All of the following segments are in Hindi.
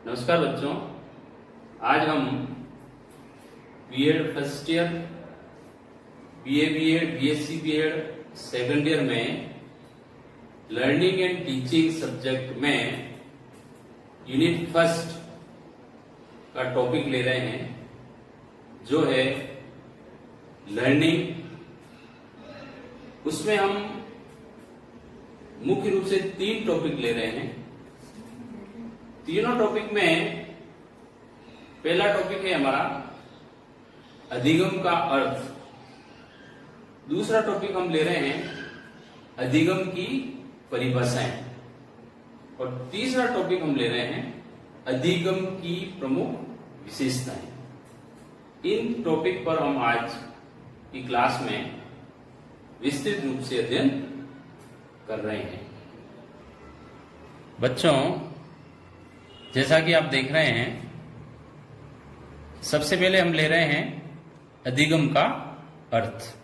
नमस्कार बच्चों, आज हम BEd first year, BA BEd, BSc BEd second year में लर्निंग एंड टीचिंग सब्जेक्ट में यूनिट फर्स्ट का टॉपिक ले रहे हैं, जो है लर्निंग। उसमें हम मुख्य रूप से 3 टॉपिक ले रहे हैं। तीनों टॉपिक में पहला टॉपिक है हमारा अधिगम का अर्थ। दूसरा टॉपिक हम ले रहे हैं अधिगम की परिभाषाएं, और तीसरा टॉपिक हम ले रहे हैं अधिगम की प्रमुख विशेषताएं। इन टॉपिक पर हम आज की क्लास में विस्तृत रूप से अध्ययन कर रहे हैं। बच्चों, जैसा कि आप देख रहे हैं, सबसे पहले हम ले रहे हैं अधिगम का अर्थ।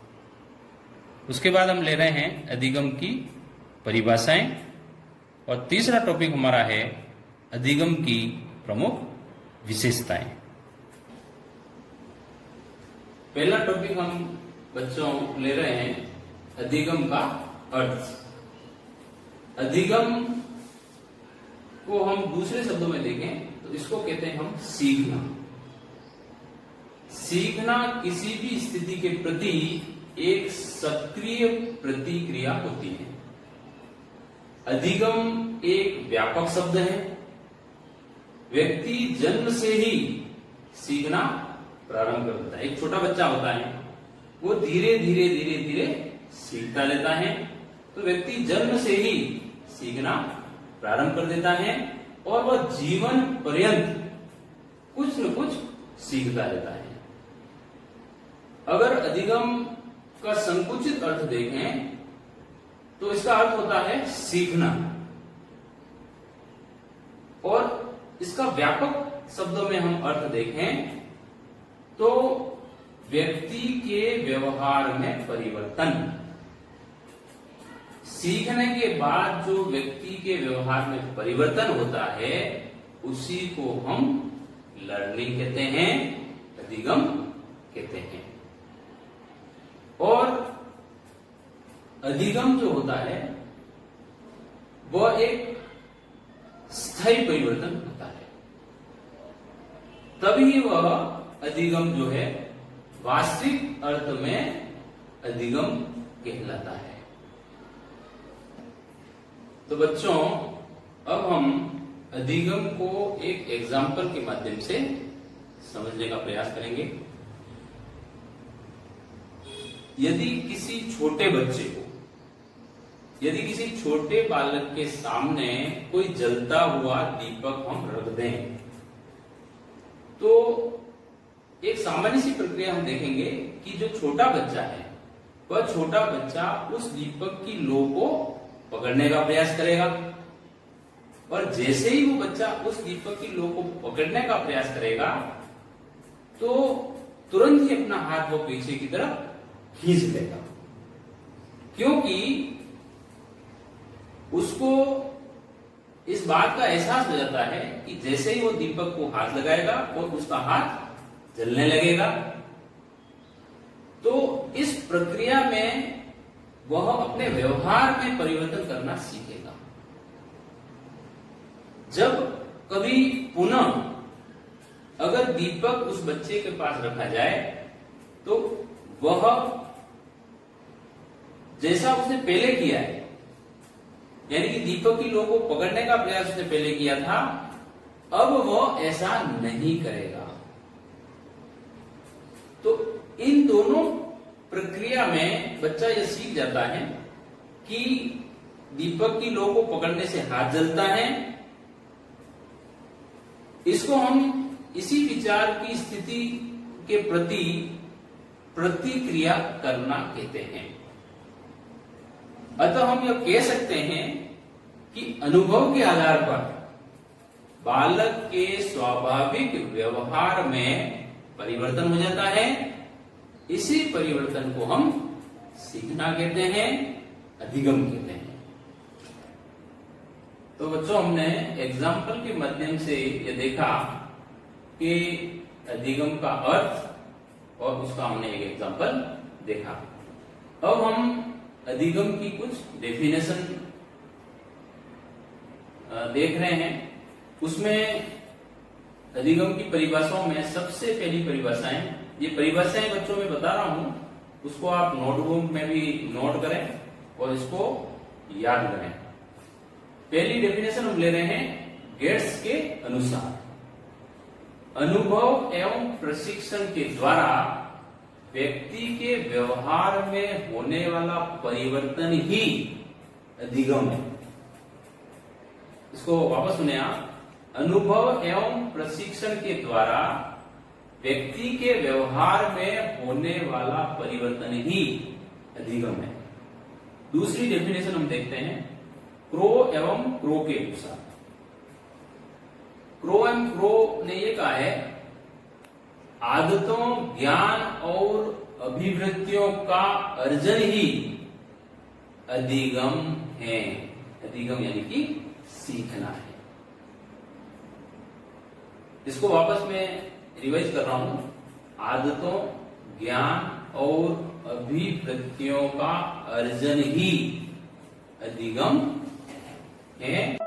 उसके बाद हम ले रहे हैं अधिगम की परिभाषाएं, और तीसरा टॉपिक हमारा है अधिगम की प्रमुख विशेषताएं। पहला टॉपिक हम बच्चों ले रहे हैं अधिगम का अर्थ। अधिगम को हम दूसरे शब्दों में देखें तो इसको कहते हैं हम सीखना। सीखना किसी भी स्थिति के प्रति एक सक्रिय प्रतिक्रिया होती है। अधिगम एक व्यापक शब्द है। व्यक्ति जन्म से ही सीखना प्रारंभ कर देता है। एक छोटा बच्चा होता है, वो धीरे धीरे धीरे धीरे सीखता रहता है। तो व्यक्ति जन्म से ही सीखना प्रारंभ कर देता है, और वह जीवन पर्यंत कुछ न कुछ सीखता रहता है। अगर अधिगम का संकुचित अर्थ देखें तो इसका अर्थ होता है सीखना, और इसका व्यापक शब्दों में हम अर्थ देखें तो व्यक्ति के व्यवहार में परिवर्तन। सीखने के बाद जो व्यक्ति के व्यवहार में परिवर्तन होता है, उसी को हम लर्निंग कहते हैं, अधिगम कहते हैं। और अधिगम जो होता है वह एक स्थायी परिवर्तन होता है। तभी वह अधिगम जो है वास्तविक अर्थ में अधिगम कहलाता है। तो बच्चों, अब हम अधिगम को एक एग्जाम्पल के माध्यम से समझने का प्रयास करेंगे। यदि किसी छोटे बच्चे को, यदि किसी छोटे बालक के सामने कोई जलता हुआ दीपक हम रख दें, तो एक सामान्य सी प्रक्रिया हम देखेंगे कि जो छोटा बच्चा है, वह छोटा बच्चा उस दीपक की लौ को पकड़ने का प्रयास करेगा, और जैसे ही वो बच्चा उस दीपक की लौ को पकड़ने का प्रयास करेगा, तो तुरंत ही अपना हाथ वो पीछे की तरफ खींच लेगा, क्योंकि उसको इस बात का एहसास हो जाता है कि जैसे ही वो दीपक को हाथ लगाएगा और उसका हाथ जलने लगेगा। तो इस प्रक्रिया में वह अपने व्यवहार में परिवर्तन करना सीखेगा। जब कभी पुनः अगर दीपक उस बच्चे के पास रखा जाए, तो वह जैसा उसने पहले किया है, यानी कि दीपक की लौ को पकड़ने का प्रयास उसने पहले किया था, अब वह ऐसा नहीं करेगा। तो इन दोनों प्रक्रिया में बच्चा यह सीख जाता है कि दीपक की लौ को पकड़ने से हाथ जलता है। इसको हम इसी विचार की स्थिति के प्रति प्रतिक्रिया करना कहते हैं। अतः हम यह कह सकते हैं कि अनुभव के आधार पर बालक के स्वाभाविक व्यवहार में परिवर्तन हो जाता है। इसी परिवर्तन को हम सीखना कहते हैं, अधिगम कहते हैं। तो बच्चों हमने एग्जाम्पल के माध्यम से ये देखा कि अधिगम का अर्थ और उसका हमने एक एग्जाम्पल देखा। अब हम अधिगम की कुछ डेफिनेशन देख रहे हैं। उसमें अधिगम की परिभाषाओं में सबसे पहली परिभाषाएं, ये परिभाषाएं बच्चों में बता रहा हूं, उसको आप नोटबुक में भी नोट करें और इसको याद करें। पहली डेफिनेशन हम ले रहे हैं गेट्स के अनुसार, अनुभव एवं प्रशिक्षण के द्वारा व्यक्ति के व्यवहार में होने वाला परिवर्तन ही अधिगम है। इसको वापस सुने आप, अनुभव एवं प्रशिक्षण के द्वारा व्यक्ति के व्यवहार में होने वाला परिवर्तन ही अधिगम है। दूसरी डेफिनेशन हम देखते हैं क्रो एवं क्रो के अनुसार। क्रो एवं क्रो ने ये कहा है, आदतों, ज्ञान और अभिवृत्तियों का अर्जन ही अधिगम है। अधिगम यानी कि सीखना है। इसको वापस में रिवाइज कर रहा हूं, आदतों, ज्ञान और अभिवृत्तियों का अर्जन ही अधिगम है।